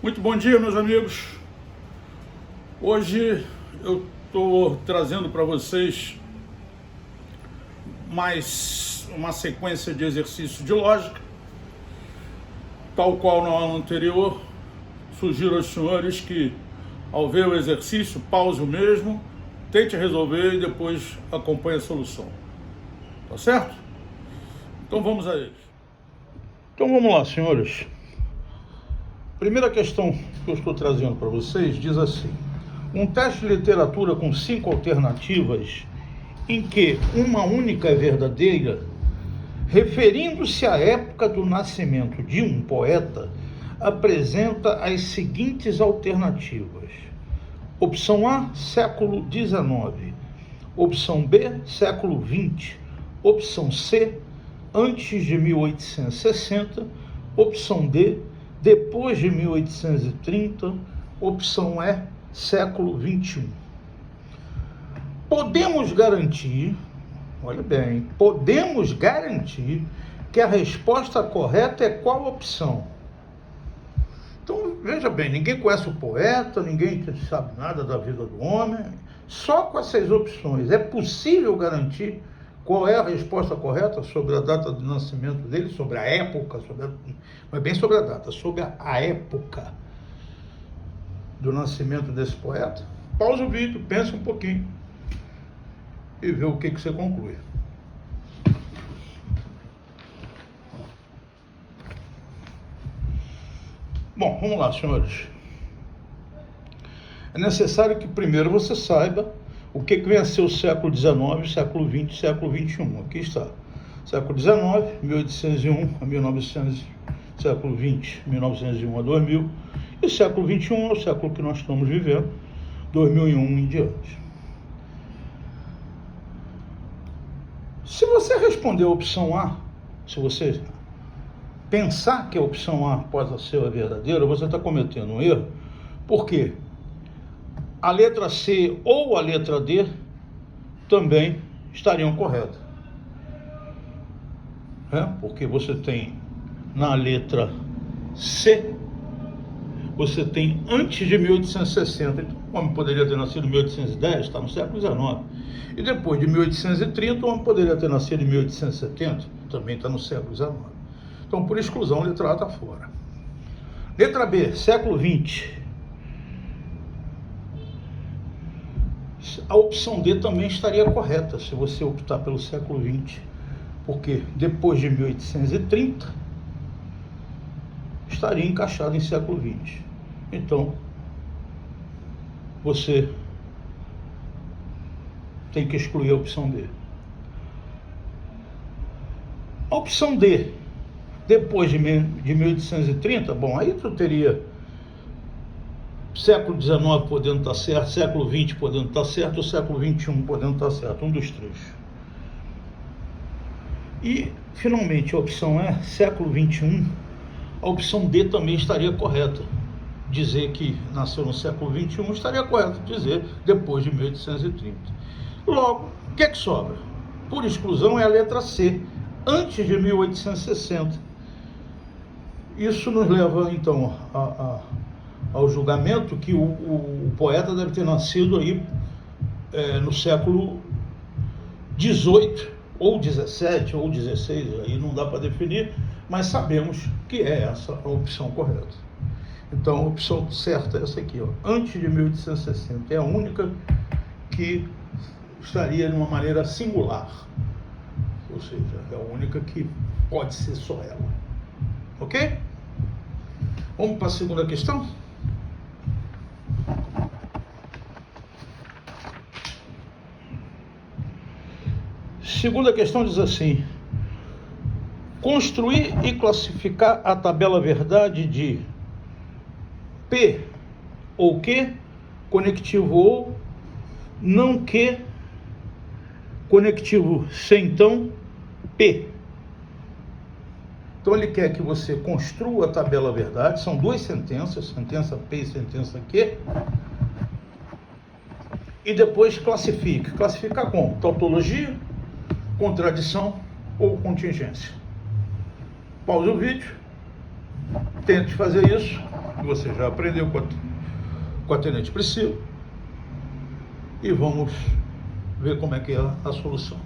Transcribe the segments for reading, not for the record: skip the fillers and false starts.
Muito bom dia, meus amigos. Hoje eu estou trazendo para vocês mais uma sequência de exercícios de lógica, tal qual na aula anterior. Sugiro aos senhores que, ao ver o exercício, pause o mesmo, tente resolver e depois acompanhe a solução. Tá certo? Então vamos a eles. Então vamos lá, senhores. Primeira questão que eu estou trazendo para vocês diz assim: um teste de literatura com 5 alternativas em que uma única é verdadeira, referindo-se à época do nascimento de um poeta, apresenta as seguintes alternativas. Opção A, século XIX. Opção B, século XX. Opção C, antes de 1860. Opção D, depois de 1830, opção E, século XXI. Podemos garantir, olha bem, podemos garantir que a resposta correta é qual opção? Então, veja bem, ninguém conhece o poeta, ninguém sabe nada da vida do homem, só com essas opções é possível garantir qual é a resposta correta sobre a data de nascimento dele, sobre a época, não é bem sobre a data, sobre a época do nascimento desse poeta? Pausa o vídeo, pensa um pouquinho e vê o que você conclui. Bom, vamos lá, senhores. É necessário que primeiro você saiba o que vem a ser o século XIX, século XX, século XXI. Aqui está. Século XIX, 1801 a 1900, século XX, 1901 a 2000. E século XXI é o século que nós estamos vivendo, 2001 em diante. Se você responder a opção A, se você pensar que a opção A pode ser a verdadeira, você está cometendo um erro. Por quê? A letra C ou a letra D também estariam corretas. Porque você tem na letra C, você tem antes de 1860. Então, o homem poderia ter nascido em 1810, está no século XIX. E depois de 1830, o homem poderia ter nascido em 1870, também está no século XIX. Então, por exclusão, a letra A está fora. Letra B, século XX. A opção D também estaria correta, se você optar pelo século XX. Porque depois de 1830, estaria encaixado em século XX. Então, você tem que excluir a opção D. A opção D, depois de 1830, bom, aí tu teria século XIX podendo estar certo, século XX podendo estar certo, ou século XXI podendo estar certo, um dos três. E, finalmente, a opção E, século XXI, a opção D também estaria correta. Dizer que nasceu no século XXI estaria correto dizer depois de 1830. Logo, o que é que sobra? Por exclusão é a letra C, antes de 1860. Isso nos leva, então, ao julgamento que o poeta deve ter nascido aí no século XVIII, ou XVII, ou XVI, aí não dá para definir, mas sabemos que é essa a opção correta. Então, a opção certa é essa aqui, ó, antes de 1860, é a única que estaria de uma maneira singular, ou seja, é a única que pode ser só ela. Ok? Vamos para a segunda questão? Segunda questão diz assim: construir e classificar a tabela verdade de P ou Q, conectivo ou, não Q, conectivo C, então, P. Então ele quer que você construa a tabela verdade, são duas sentenças, sentença P e sentença Q, e depois classifique. Classificar como? Tautologia, contradição ou contingência. Pause o vídeo, tente fazer isso que você já aprendeu com a Tenente Priscila, e vamos ver como é que é a solução.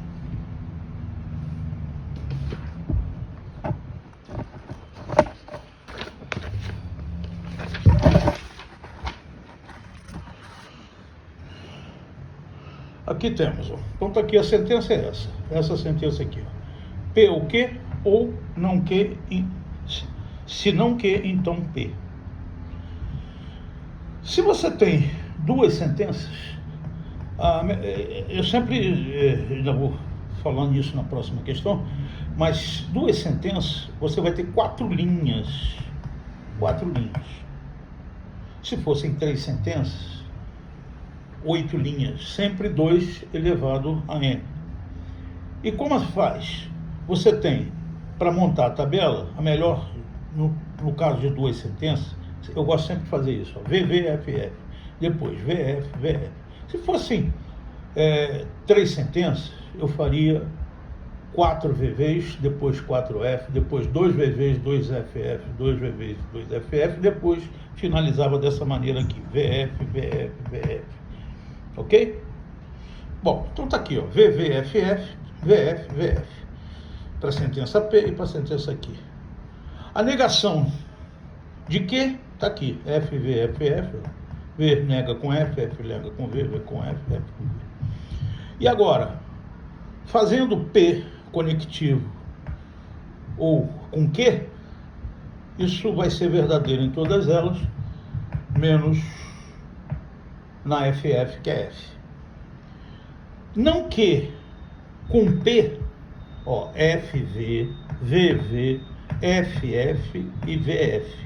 Aqui temos, ó. Então tá aqui, a sentença é essa sentença aqui, ó. P o que ou não que, se não que, então P. Se você tem duas sentenças, eu sempre, ainda vou falando isso na próxima questão, mas duas sentenças, você vai ter 4 linhas. 4 linhas. Se fossem 3 sentenças, 8 linhas, sempre 2 elevado a n. E como faz? Você tem, para montar a tabela, a melhor, no caso de 2 sentenças, eu gosto sempre de fazer isso, ó, VV, FF, depois VF, VF. Se fossem 3 sentenças, eu faria 4 VVs, depois 4F, depois 2 VVs, 2 FF, 2 VVs, 2 FF, depois finalizava dessa maneira aqui, VF, VF, VF. Ok? Bom, então tá aqui, ó, VV, FF, VF, VF. Para a sentença P e para a sentença aqui. A negação de que? Tá aqui, FV, FF, V nega com F, F nega com V, V com F, F com V. E agora, fazendo P conectivo ou com Q, isso vai ser verdadeiro em todas elas, menos na FF, que é F. Não que com P, ó, FV, VV, FF e VF.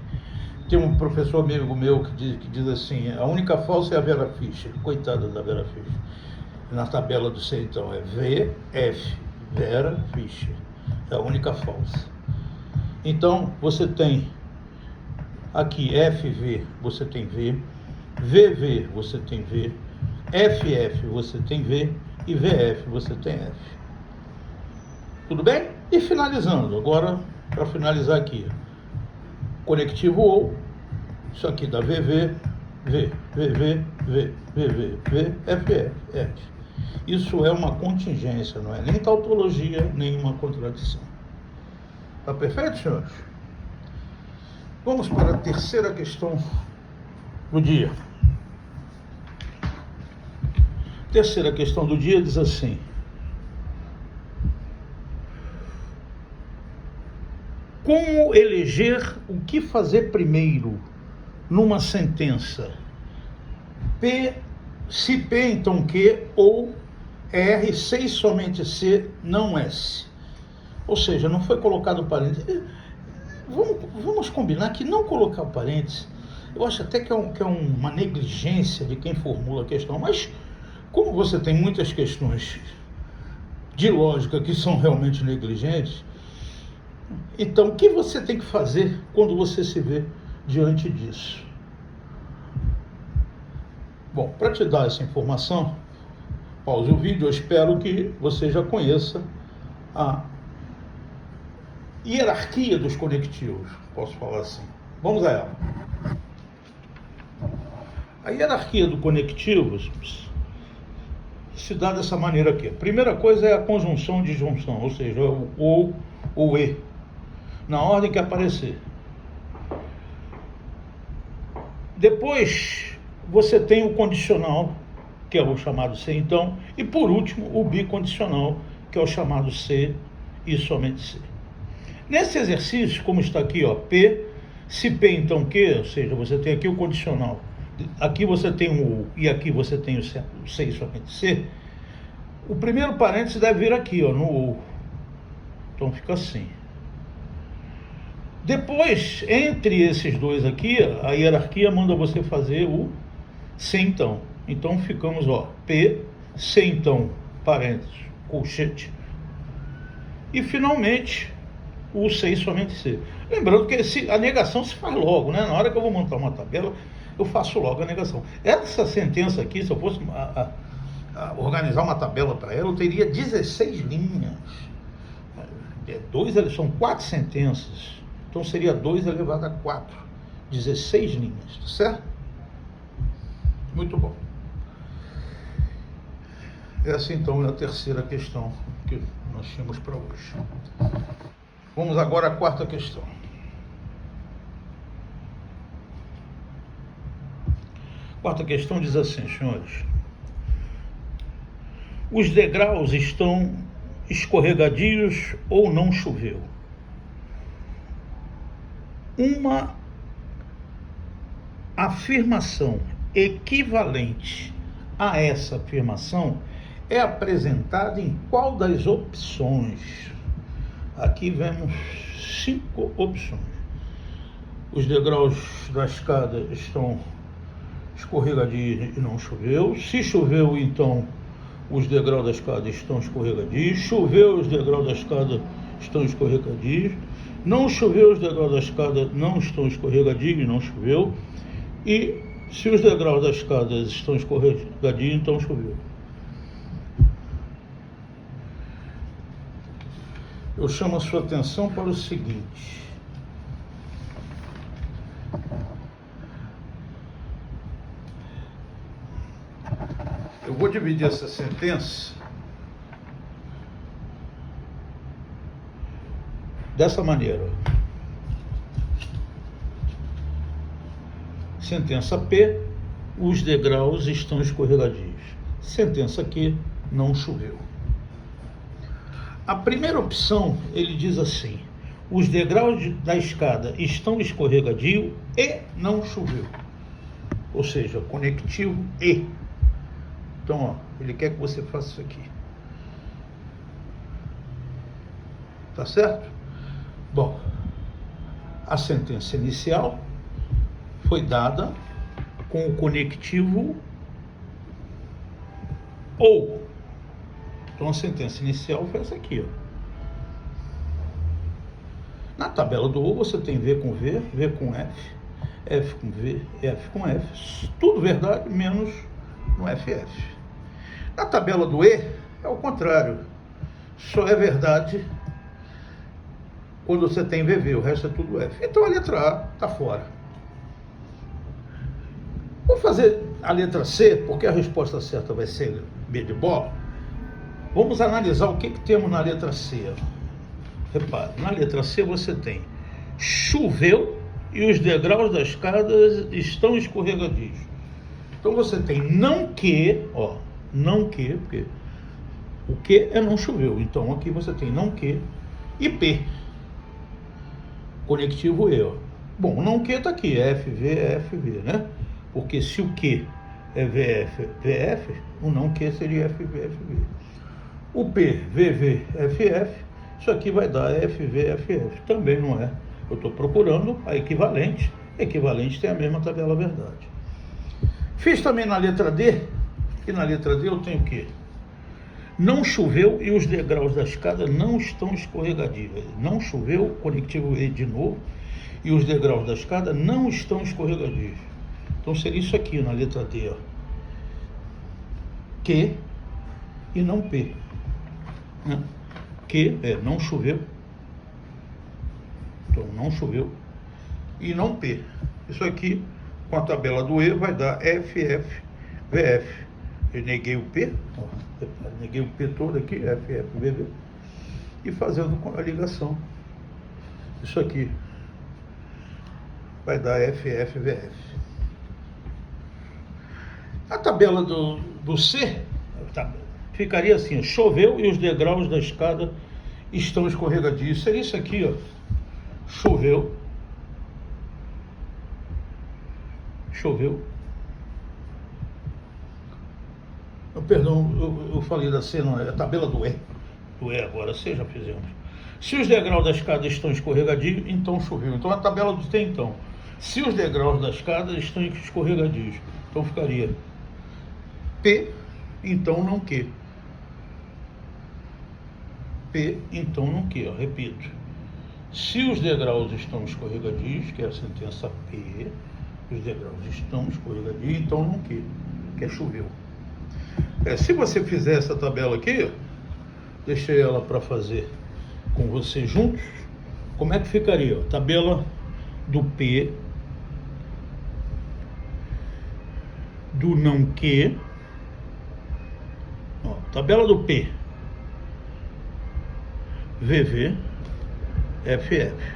Tem um professor amigo meu que diz assim, a única falsa é a Vera Fischer, coitada da Vera Fischer. Na tabela do C, então, é VF, Vera Fischer, é a única falsa. Então, você tem aqui FV, você tem V, VV, você tem V, FF, você tem V, e VF, você tem F. Tudo bem? E finalizando, agora, para finalizar aqui, conectivo ou, isso aqui dá VV, V, VV, V, VV, V, FF, F. Isso é uma contingência, não é nem tautologia, nem uma contradição. Tá perfeito, senhores? Vamos para a terceira questão do dia. Terceira questão do dia diz assim: como eleger o que fazer primeiro numa sentença? P, se P, então Q, ou R, C e somente C, não S. Ou seja, não foi colocado parênteses. Vamos combinar que não colocar o parênteses, eu acho até que é uma negligência de quem formula a questão, mas como você tem muitas questões de lógica que são realmente negligentes, então o que você tem que fazer quando você se vê diante disso? Bom, para te dar essa informação, pause o vídeo, eu espero que você já conheça a hierarquia dos conectivos, posso falar assim. Vamos a ela. A hierarquia do conectivos se dá dessa maneira aqui. A primeira coisa é a conjunção de junção, ou seja, o ou, o e, na ordem que aparecer. Depois você tem o condicional, que é o chamado C, então, e por último o bicondicional, que é o chamado C e somente C. Nesse exercício, como está aqui, ó, P, se P então Q, ou seja, você tem aqui o condicional, aqui você tem o U e aqui você tem o C e somente C, o primeiro parênteses deve vir aqui, ó, no U. Então fica assim. Depois, entre esses dois aqui, a hierarquia manda você fazer o C então. Então ficamos, ó, P, C então, parênteses, colchete. E finalmente, o C e somente C. Lembrando que a negação se faz logo, né? Na hora que eu vou montar uma tabela, eu faço logo a negação. Essa sentença aqui, se eu fosse organizar uma tabela para ela, eu teria 16 linhas. São 4 sentenças. Então seria 2 elevado a 4. 16 linhas, tá certo? Muito bom. Essa então é a terceira questão que nós tínhamos para hoje. Vamos agora à quarta questão. A quarta questão diz assim, senhores: os degraus estão escorregadios ou não choveu? Uma afirmação equivalente a essa afirmação é apresentada em qual das opções? Aqui vemos 5 opções. Os degraus da escada estão escorregadios e não choveu. Se choveu, então os degraus da escada estão escorregadios. Choveu, os degraus da escada estão escorregadios. Não choveu, os degraus da escada não estão escorregadios e não choveu. E se os degraus da escada estão escorregadios, então choveu. Eu chamo a sua atenção para o seguinte: eu vou dividir essa sentença dessa maneira. Sentença P, os degraus estão escorregadios. Sentença Q, não choveu. A primeira opção, ele diz assim: os degraus da escada estão escorregadios e não choveu. Ou seja, conectivo e. Então, ó, ele quer que você faça isso aqui. Tá certo? Bom, a sentença inicial foi dada com o conectivo ou. Então a sentença inicial foi essa aqui, ó. Na tabela do ou você tem V com V, V com F, F com V, F com F, tudo verdade, menos no FF. Na tabela do E é o contrário, só é verdade quando você tem VV, o resto é tudo F. Então a letra A está fora. Vou fazer a letra C, porque a resposta certa vai ser B de bola. Vamos analisar o que temos na letra C. Repare, na letra C você tem choveu e os degraus da escada estão escorregadios. Então você tem não que, ó, não que, porque o que é não choveu. Então aqui você tem não que e P. Conectivo E, ó. Bom, não que está aqui, FV, FV, né? Porque se o que é VF, VF, o não que seria FV, FV. O P, VV, FF, isso aqui vai dar FV, FF. Também não é. Eu estou procurando a equivalente. Equivalente tem a mesma tabela verdade. Fiz também na letra D. E na letra D eu tenho o quê? Não choveu e os degraus da escada não estão escorregadios. Não choveu, conectivo E de novo, e os degraus da escada não estão escorregadios. Então seria isso aqui na letra D, ó. Q e não P. Que não choveu, então não choveu, e não P. Isso aqui com a tabela do E vai dar FF, VF. Eu neguei o P, ó, neguei o P todo aqui, FF, VV, e fazendo a ligação, isso aqui vai dar FF, VF. A tabela do C, ficaria assim: choveu e os degraus da escada estão escorregadios. Seria isso aqui, ó. Choveu. Choveu. Perdão, eu falei da C, não, é a tabela do E. Do E agora, C já fizemos. Se os degraus da escada estão escorregadios, então choveu. Então a tabela do T, então. Se os degraus da escada estão escorregadios, então ficaria P, então não Q. P, então não Q, ó, repito. Se os degraus estão escorregadios, que é a sentença P, os degraus estão escorregadios, então não Q, que é choveu. Se você fizer essa tabela aqui, deixei ela para fazer com você juntos, como é que ficaria? Tabela do P, do não que, ó, tabela do P, VV, FF.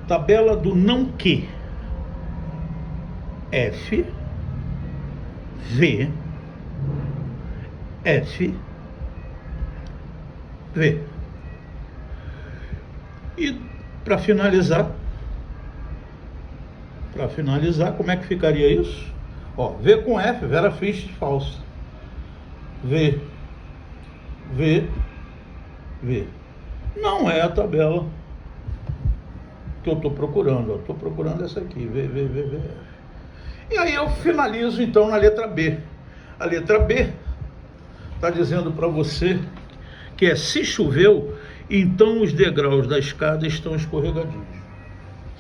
Tabela do não que, F, V, F, V. E para finalizar, como é que ficaria isso? Ó, V com F, Vera Fish falsa. V, V, V. Não é a tabela que eu estou procurando. Eu estou procurando essa aqui, V, V, V, V, F. E aí eu finalizo então na letra B. A letra B está dizendo para você que é se choveu, então os degraus da escada estão escorregadios.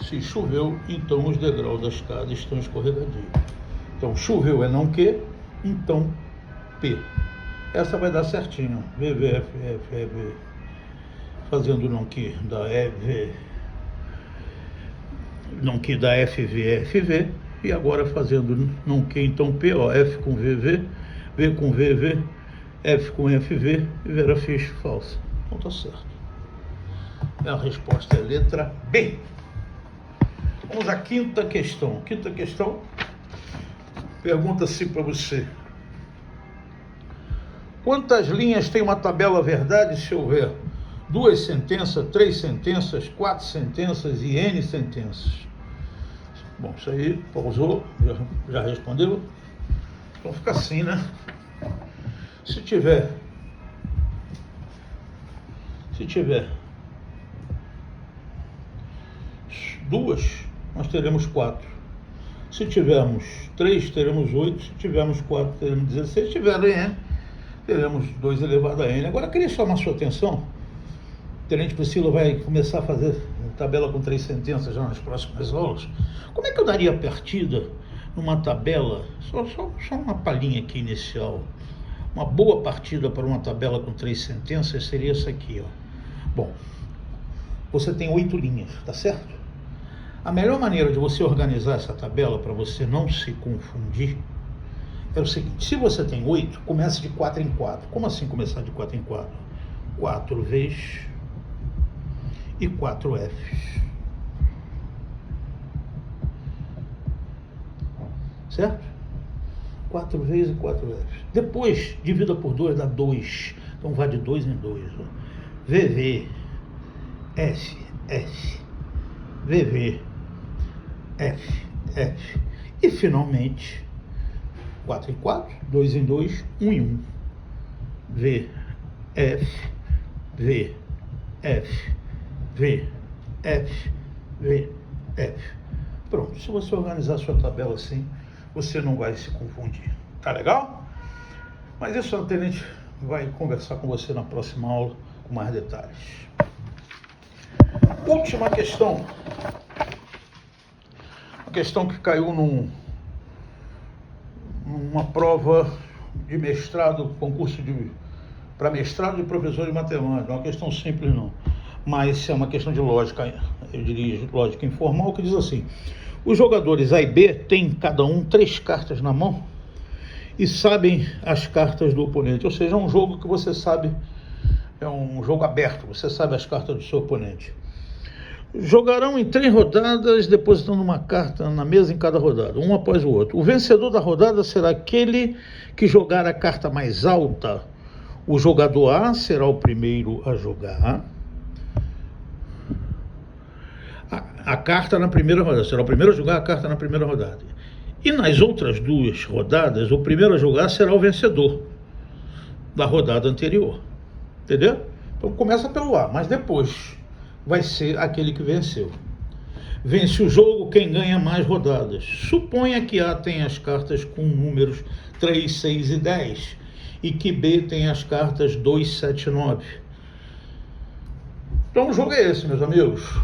Se choveu, então os degraus da escada estão escorregadios. Então choveu é não que, então P. Essa vai dar certinho. V, V, F, F, E, V. Fazendo não que da E, V. Não que da F, V, F, V. E agora fazendo não que, então P, ó, F com V, V. V com V, V. F com F, V. E Vera Fish falsa. Então tá certo. A resposta é letra B. Vamos à quinta questão. Quinta questão pergunta-se para você: quantas linhas tem uma tabela verdade se houver 2 sentenças, 3 sentenças, 4 sentenças e N sentenças? Bom, isso aí, pausou, já respondeu. Então fica assim, né? Se tiver 2, nós teremos 4. Se tivermos 3, teremos 8. Se tivermos 4, teremos 16. Se tiver N, teremos 2 elevado a N. Agora, eu queria chamar a sua atenção. O Tenente Priscila vai começar a fazer tabela com 3 sentenças já nas próximas aulas. Como é que eu daria partida numa tabela? Só uma palhinha aqui inicial. Uma boa partida para uma tabela com 3 sentenças seria essa aqui, ó. Bom, você tem 8 linhas, tá certo? A melhor maneira de você organizar essa tabela para você não se confundir é o seguinte: se você tem 8, comece de 4 em 4. Como assim começar de 4 em 4? 4 V's e 4 F's. Certo? 4 V's e 4 F's. Depois, divida por 2, dá 2. Então vai de 2 em 2. VV, S, S, VV, F, F. E finalmente, 4 em 4, 2 em 2, 1 em 1. V, F, V, F, V, F, V, F. Pronto, se você organizar a sua tabela assim, você não vai se confundir. Tá legal? Mas isso o Tenente vai conversar com você na próxima aula com mais detalhes. Última questão. Uma questão que caiu numa prova de mestrado, concurso para mestrado de professor de matemática. Uma questão simples não, mas é uma questão de lógica, eu diria lógica informal, que diz assim: os jogadores A e B têm cada um 3 cartas na mão e sabem as cartas do oponente. Ou seja, é um jogo que você sabe, é um jogo aberto, você sabe as cartas do seu oponente. Jogarão em 3 rodadas, depositando uma carta na mesa em cada rodada, um após o outro. O vencedor da rodada será aquele que jogar a carta mais alta. O jogador A será o primeiro a jogar a carta na primeira rodada, será o primeiro a jogar a carta na primeira rodada. E nas outras 2 rodadas, o primeiro a jogar será o vencedor da rodada anterior. Entendeu? Então começa pelo A, mas depois vai ser aquele que venceu. Vence o jogo quem ganha mais rodadas. Suponha que A tem as cartas com números 3, 6 e 10 e que B tem as cartas 2, 7 e 9. Então o jogo é esse, meus amigos.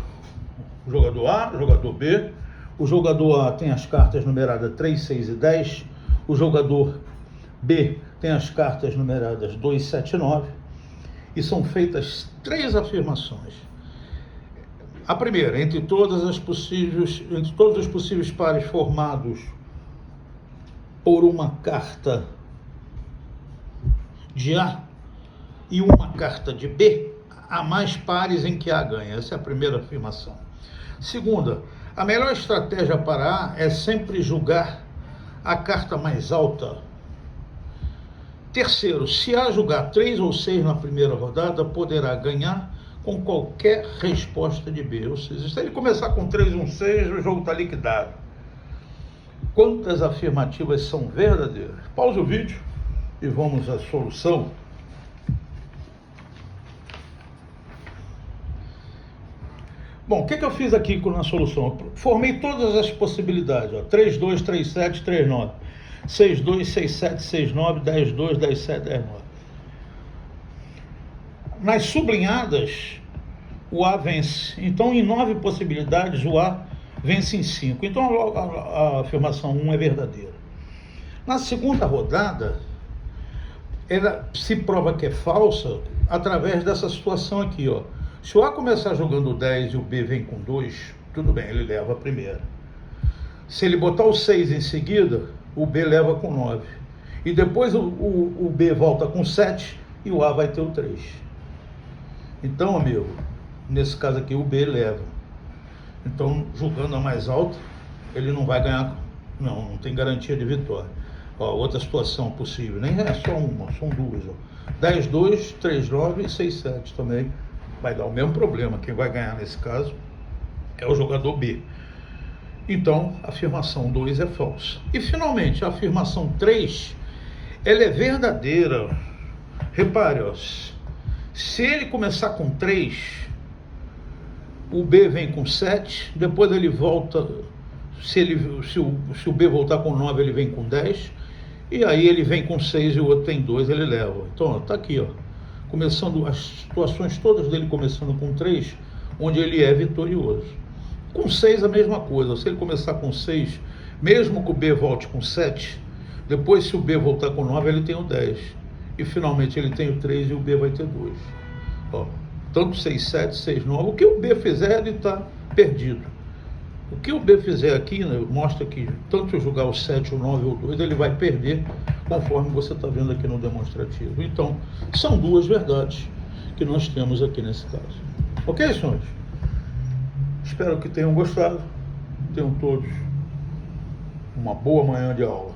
O jogador A, o jogador B. O jogador A tem as cartas numeradas 3, 6 e 10. O jogador B tem as cartas numeradas 2, 7 e 9. E são feitas 3 afirmações. A primeira, entre todos os possíveis pares formados por uma carta de A e uma carta de B, há mais pares em que A ganha. Essa é a primeira afirmação. Segunda, a melhor estratégia para A é sempre julgar a carta mais alta. Terceiro, se A julgar 3 ou 6 na primeira rodada, poderá ganhar com qualquer resposta de B. Ou seja, se ele começar com 3 ou 6, o jogo está liquidado. Quantas afirmativas são verdadeiras? Pause o vídeo e vamos à solução. Bom, o que eu fiz aqui na solução? Eu formei todas as possibilidades. 3-2, 3-7, 3-9. 6-2, 6-7, 6-9, 10-2, 10-7, 10-9. Nas sublinhadas, o A vence. Então, em 9 possibilidades, o A vence em 5. Então, a afirmação 1 é verdadeira. Na segunda rodada, ela se prova que é falsa através dessa situação aqui, ó. Se o A começar jogando 10 e o B vem com 2, tudo bem, ele leva a primeira. Se ele botar o 6 em seguida, o B leva com 9. E depois o B volta com 7 e o A vai ter o 3. Então, amigo, nesse caso aqui o B leva. Então, jogando a mais alta, ele não vai ganhar, não tem garantia de vitória. Ó, outra situação possível, nem é só uma, são duas. Ó. 10-2, 3-9 e 6-7 também vai dar o mesmo problema. Quem vai ganhar nesse caso é o jogador B. Então, a afirmação 2 é falsa. E, finalmente, a afirmação 3, ela é verdadeira. Repare, ó, se ele começar com 3, o B vem com 7, depois ele volta, se o B voltar com 9, ele vem com 10, e aí ele vem com 6 e o outro tem 2, ele leva. Então, está aqui, ó, começando as situações todas dele começando com 3, onde ele é vitorioso. Com 6 a mesma coisa, se ele começar com 6, mesmo que o B volte com 7, depois se o B voltar com 9, ele tem o 10. E finalmente ele tem o 3 e o B vai ter 2. Ó, tanto 6-7, 6-9, o que o B fizer, ele está perdido. O que o B fizer aqui, né, mostra que tanto jogar o 7, o 9 ou o 2, ele vai perder, conforme você está vendo aqui no demonstrativo. Então, são duas verdades que nós temos aqui nesse caso. Ok, senhores? Espero que tenham gostado. Tenham todos uma boa manhã de aula.